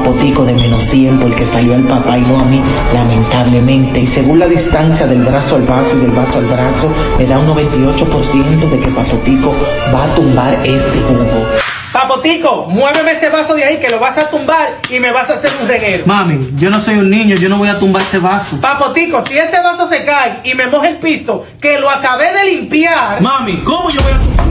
Papotico de menos 100 porque salió al papá y no a mí, lamentablemente. Y según la distancia del brazo al vaso y del vaso al brazo, me da un 98% de que Papotico va a tumbar ese jugo. Papotico, muéveme ese vaso de ahí que lo vas a tumbar y me vas a hacer un reguero. Mami, yo no soy un niño, yo no voy a tumbar ese vaso. Papotico, si ese vaso se cae y me moja el piso, que lo acabé de limpiar. Mami, ¿cómo yo voy a tumbar?